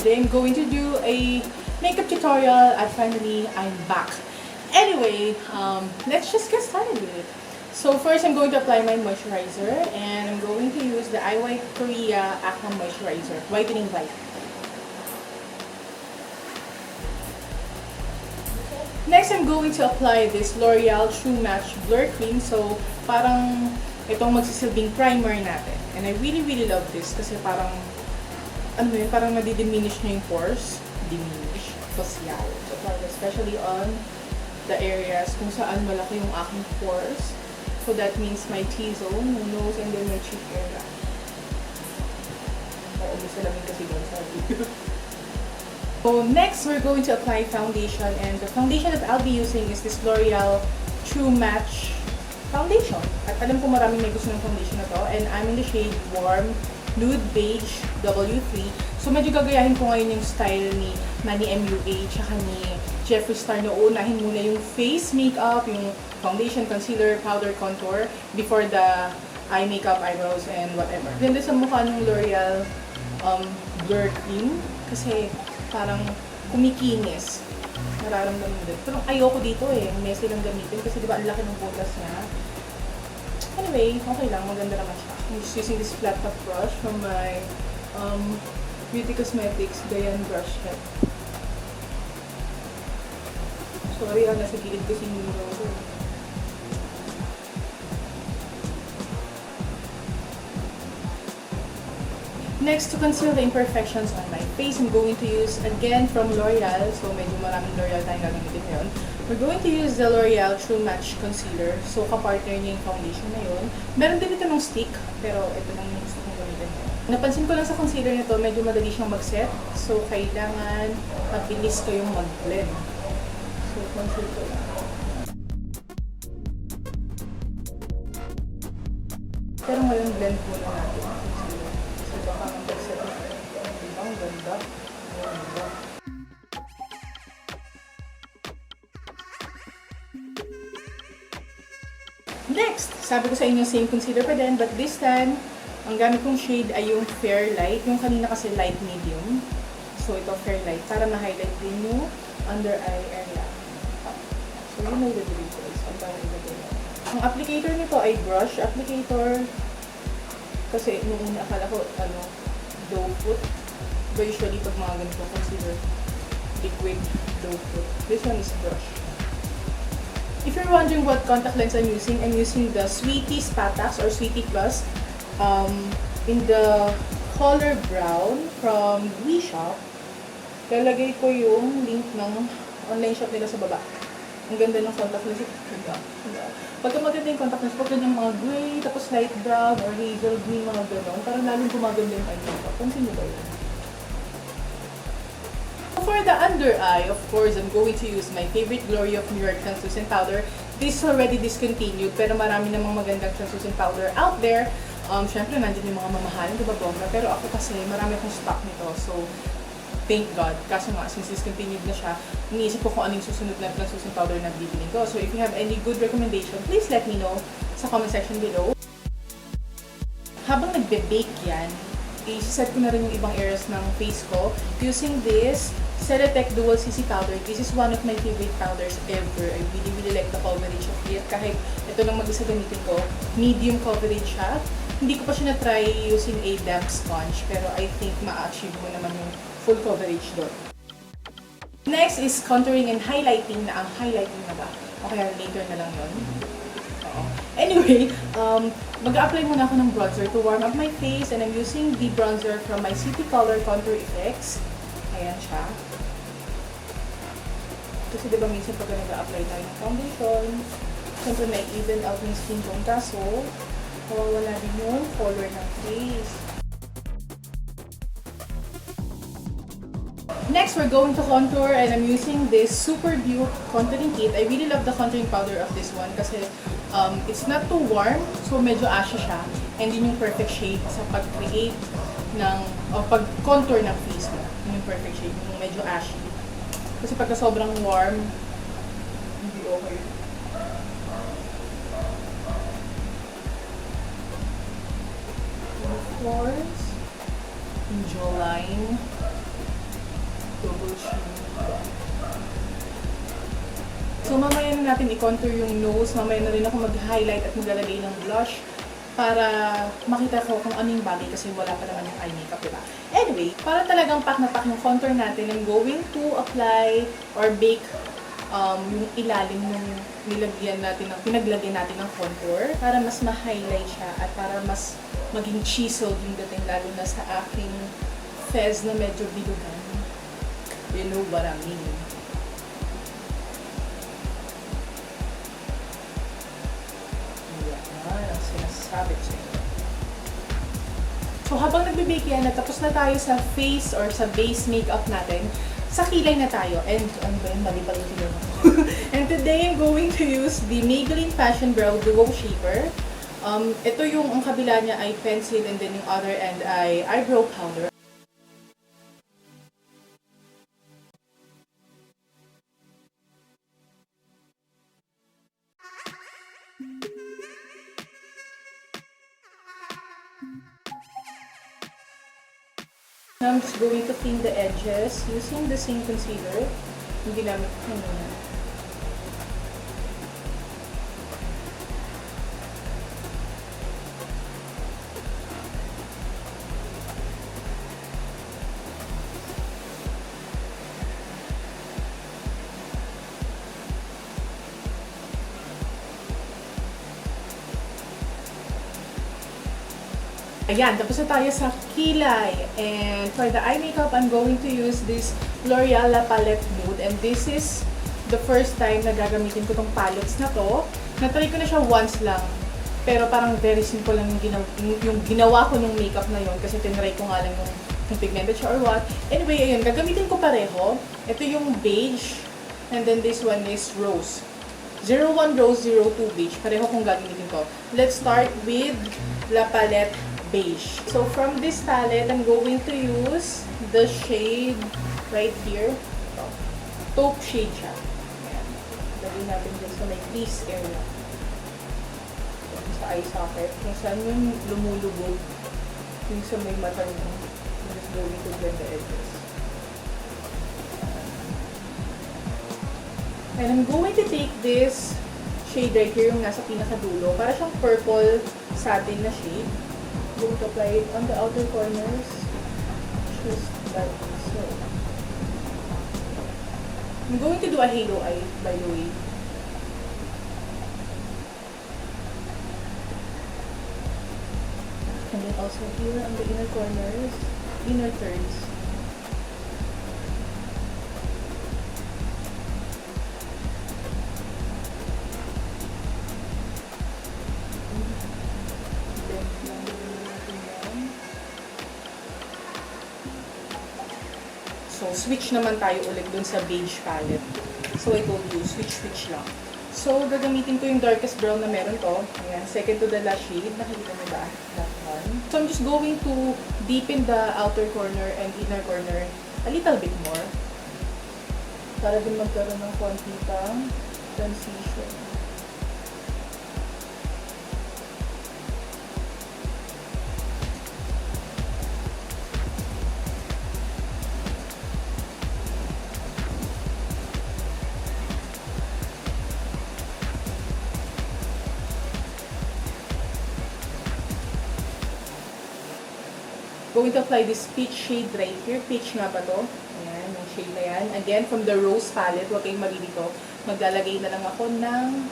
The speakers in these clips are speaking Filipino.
today I'm going to do a makeup tutorial and finally I'm back. Anyway, let's just get started with it. So first I'm going to apply my moisturizer and I'm going to use the IY Korea Aqua Moisturizer, Whitening White. Next, I'm going to apply this L'Oreal True Match Blur Cream. So, parang itong magsisilbing primer natin. And I really love this kasi parang, ano yun, parang nadidiminish niya yung pores. Diminish. Facial. So, especially on the areas kung saan malaki yung aking pores. So, that means my T-zone, my nose, and then my cheek area. Oo, may salamin kasi doon sa video. So next, we're going to apply foundation, and the foundation that I'll be using is this L'Oreal True Match Foundation. At alam ko maraming may gusto ng foundation na to, and I'm in the shade Warm Nude Beige W3. So medyo gagayahin ko ngayon yung style ni Manny MUA tsaka ni Jeffree Star na uunahin muna yung face makeup, yung foundation, concealer, powder, contour before the eye makeup, eyebrows, and whatever. Ganda sa mukha ng L'Oreal Blur Cream kasi parang kumikinis. Nararamdaman mo din. Pero ayoko dito eh. Messy lang gamitin kasi diba ang laki ng butas niya. Anyway, okay lang. Maganda naman siya. I'm just using this flat top brush from my Beauty Cosmetics Dayan brush head. Sorry nasa gilid kasi yung mirror. Next, to conceal the imperfections on my face, I'm going to use, again, from L'Oreal. So, medyo maraming L'Oreal tayong gagamitin ngayon. We're going to use the L'Oreal True Match Concealer. So, kapartner niya yung foundation na yun. Meron din ito ng stick, pero ito lang yung gusto kong gamitin ngayon. Napansin ko lang sa concealer nito, medyo madali siyang mag-set. So, kailangan mabilis kayong mag-blend. So, conceal ko lang. Pero ngayon, blend muna natin. Next, sabi ko sa inyo same concealer pa din, but this time, ang gamit kong shade ay yung Fair Light. Yung kanina kasi light medium. So ito Fair Light para ma-highlight din yung under eye area. So you know the difference. Ang applicator nito ay brush applicator. Kasi nung una akala ko doe foot. But usually pag mga ganito concealer, liquid doe foot. This one is brush. If you're wondering what contact lens I'm using the Sweetie Spatax or Sweetie Plus in the color brown from WeShop. Lalagay ko yung link ng online shop nila sa baba. Ang ganda ng contact lens. Pagka maganda yung contact lens, pag ganyang mga gray, tapos light brown or hazel green, mga gano'n, parang lalong gumaganda yung eye makeup. Pansin nyo ba yun? For the under eye, of course, I'm going to use my favorite Glory of New York translucent powder. This is already discontinued, pero marami namang magandang translucent powder out there. Syempre, nandiyan yung mga mamahalin, diba bongga? Pero ako kasi, marami akong stock nito. So, thank God. Kaso nga, since discontinued na siya, iniisip ko kung anong susunod na translucent powder na bibilin ko. So, if you have any good recommendation, please let me know sa comment section below. Habang nagbe-bake yan, i-set ko na rin yung ibang areas ng face ko using this Ceratec Dual CC powder. This is one of my favorite powders ever. I really like the coverage of it. Kahit ito lang mag-isa gamitin ko, medium coverage siya. Hindi ko pa siya na-try using a damp sponge, pero I think ma-achieve mo naman yung full coverage doon. Next is contouring and highlighting na. Ang highlighting na ba? Okay, later na lang yun. Anyway, mag-a-apply muna ako ng bronzer to warm up my face, and I'm using the bronzer from my City Color Contour Effects. Ayan siya. Kasi diba minsan pag nag-a-apply tayo ng foundation, siyempre may even out ng skin tone, kaso mawawala din yung color ng face. Next, we're going to contour, and I'm using this Super Beauty contouring kit. I really love the contouring powder of this one kasi it's not too warm, so medyo ashy siya. And yun yung perfect shade sa pag-create ng, o pag-contour ng face mo. Yun yung perfect shade, yung medyo ashy. Kasi pagka sobrang warm, hindi okay. And of course, yung jawline. Double chin. So mamaya na natin i-contour yung nose. Mamaya na rin ako mag-highlight at maglalagay ng blush para makita ko kung anong bagay kasi wala pa naman yung eye makeup, diba? Anyway, para talagang pak na pak yung contour natin, I'm going to apply or bake yung ilalim ng pinaglagyan natin ng contour para mas ma-highlight siya at para mas maging chiseled yung dating lalo na sa aking fez na medyo bilugan. You know what I mean. Sinasabi ko sa inyo. So, habang nagbe-bake yan, natapos na tayo sa face or sa base makeup natin, sa kilay na tayo. And, ano ba yun? Mali pala yung tinanong ko. And today, I'm going to use the Maybelline Fashion Brow Duo Shaper. Ito yung, ang kabila niya ay pencil and then yung other end ay eyebrow powder. Now, I'm just going to clean the edges using the same concealer yung ginamit ko kanina. Ayan, tapos na tayo sa kilay. And for the eye makeup, I'm going to use this L'Oreal La Palette Nude. And this is the first time na gagamitin ko tong palettes na to. Natry ko na siya once lang. Pero parang very simple lang yung ginawa ko nung makeup na yon kasi tinry ko nga lang yung pigmented siya or what. Anyway, ayun, gagamitin ko pareho. Ito yung beige. And then this one is rose. 01 Rose, 02 Beige. Pareho kong gagamitin ko. Let's start with La Palette Beige. So from this palette, I'm going to use the shade right here. Taupe shade siya. Ayan. Lagyan natin dyan sa may crease area. Sa eye socket. Kung saan yung lumulubog. Yung sa may mata nyo. I'm just going to blend the edges. And I'm going to take this shade right here, yung nasa pinakadulo. Para siyang purple satin na shade. Going to apply it on the outer corners, just like so. I'm going to do a halo eye, by the way. And then also here on the inner corners, inner thirds. So, switch naman tayo ulit dun sa beige palette. So, I told you, switch lang. So, gagamitin ko yung darkest brown na meron to. Ayan, second to the last shade. Nakikita mo ba? That one. So, I'm just going to deepen the outer corner and inner corner a little bit more. Para din magkaroon ng konti pang transition. Going to apply this peach shade right here. Peach nga ba to? Ayan, yung shade na yan. Again, from the Rose palette. Huwag kayong mali dito. Maglalagay na lang ako ng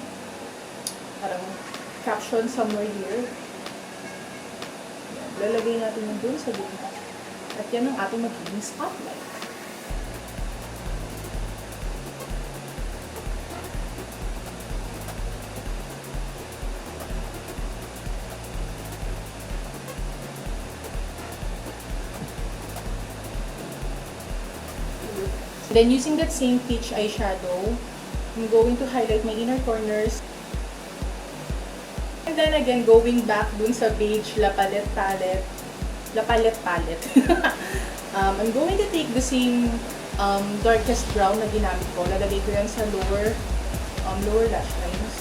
parang caption somewhere here. Ayan, lalagay natin yung dun sa gitna. At yan ang ating magiging spotlight. Then, using that same peach eyeshadow, I'm going to highlight my inner corners. And then again, going back dun sa beige La Palette palette. I'm going to take the same darkest brown na ginamit ko. Lalagay ko yan sa lower lash lines.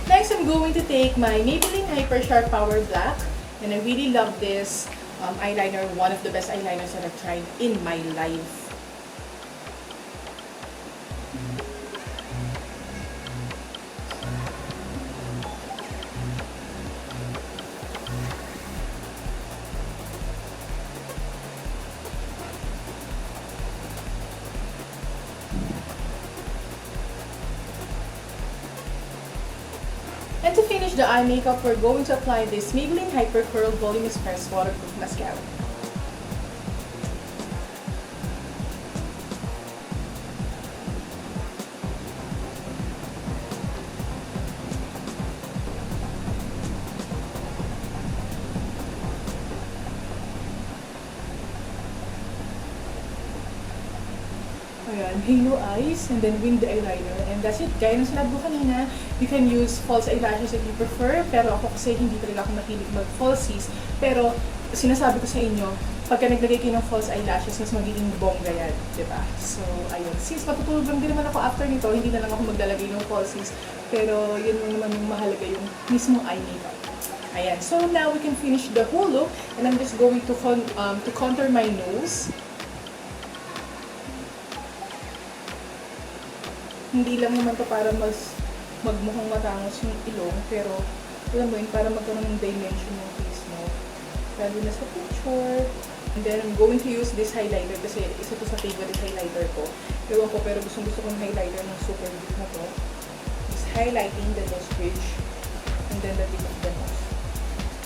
Next, I'm going to take my Maybelline Hyper Sharp Power Black, and I really love this eyeliner, one of the best eyeliners that I've tried in my life. And to finish the eye makeup, we're going to apply this Maybelline Hyper Curl Volume Express Waterproof Mascara. Ayan, halo eyes, and then winged eyeliner. And that's it. Gaya ng sinabi ko kanina, you can use false eyelashes if you prefer. Pero ako kasi hindi talaga ako mahilig mag-falsies. Pero sinasabi ko sa inyo, pagka naglagay kayo ng false eyelashes, mas magiging bongga yan, diba? So, ayun. Since matutulog lang din naman ako after nito, hindi na lang ako maglalagay ng falsies. Pero yun naman yung mahalaga, yung mismo eye makeup. Ayan. So, now we can finish the whole look. And I'm just going to contour my nose. Hindi lang naman to para mas magmukhang matangos yung ilong, pero alam mo yun, para magkaroon ng dimension yung face mo. Lalo na sa picture. And then I'm going to use this highlighter kasi isa to sa favorite highlighter ko. Ewan ko, pero gusto kong highlighter ng super deep na to. Just highlighting the nose bridge and then the tip of the nose.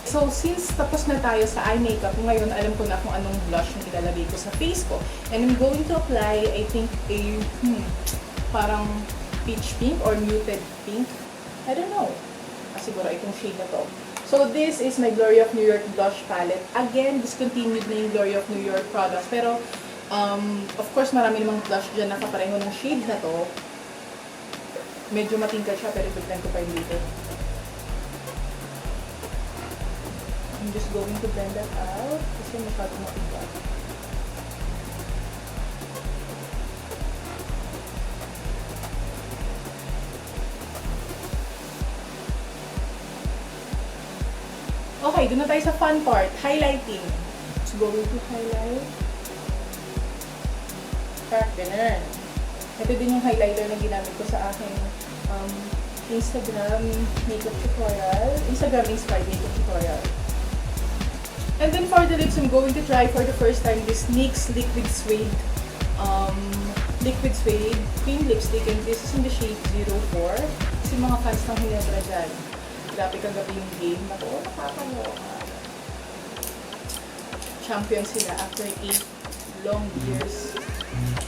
So, since tapos na tayo sa eye makeup, ngayon alam ko na kung anong blush yung ilalagay ko sa face ko. And I'm going to apply, I think, a parang peach pink or muted pink. I don't know. Siguro itong shade na to. So, this is my Glory of New York blush palette. Again, discontinued na yung Glory of New York products. Pero, of course, marami namang blush dyan na kapareho ng shade na to. Medyo matingkad siya, pero i-blend ko pa yung later. I'm just going to blend that out kasi masyadong matingkad. Okay, doon na tayo sa fun part, highlighting. Let's go to highlight. Ganun. Ito din yung highlighter na ginamit ko sa aking Instagram makeup tutorial. Instagram-inspired makeup tutorial. And then for the lips, I'm going to try for the first time this NYX Liquid Suede cream lipstick. And this is in the shade 04. Kasi mga fans ng Hinebra dyan. Grabe kagabi yung game na to. Nakakaloka. Champion sila after 8 long years.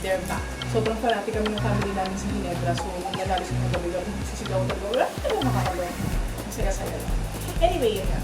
They're back. Sobrang fanatic kami ng family namin sa Hinebra. So, nung nanalo sa kagabi-gabi, sisigaw na gawa. Ano nakakaloka? Masaya-saya lang. Anyway, yun nga.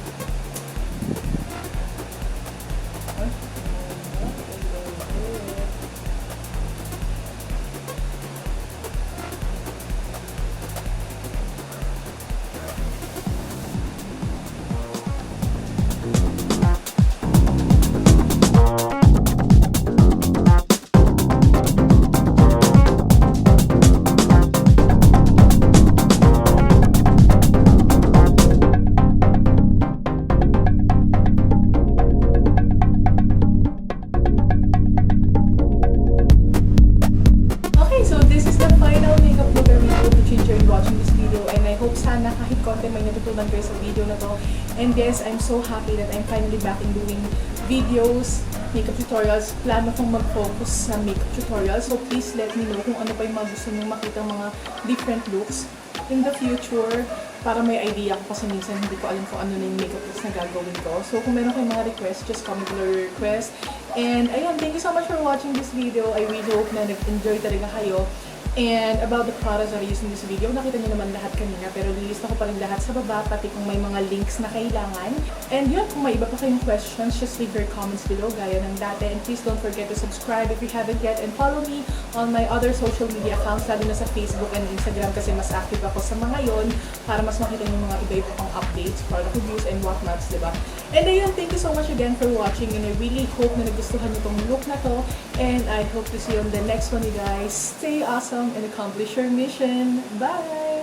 Sana kahit konti may natutunan kayo sa video na to. And yes, I'm so happy that I'm finally back in doing videos, makeup tutorials. Plano kong mag-focus sa makeup tutorials. So please let me know kung ano pa yung mga gusto nyo makita mga different looks in the future. Para may idea ko kasi minsan hindi ko alam kung ano na yung makeup looks na gagawin ko. So kung meron kayong mga requests, just comment below your request. And ayun, thank you so much for watching this video. I really hope na nag-enjoy talaga kayo. And about the products that I use in this video, nakita niyo naman lahat kanina, pero lilista ko pa rin lahat sa baba, pati kung may mga links na kailangan. And yun, kung may iba pa kayong questions, just leave your comments below, gaya ng dati. And please don't forget to subscribe if you haven't yet, and follow me on my other social media accounts, lalo na sa Facebook and Instagram, kasi mas active ako sa mga yon para mas makita niyo mga iba-iba pang updates, product reviews, and whatnots, diba? And ayun, thank you so much again for watching, and I really hope na nagustuhan niyo tong look na to, and I hope to see you on the next one, you guys. Stay awesome and accomplish your mission. Bye!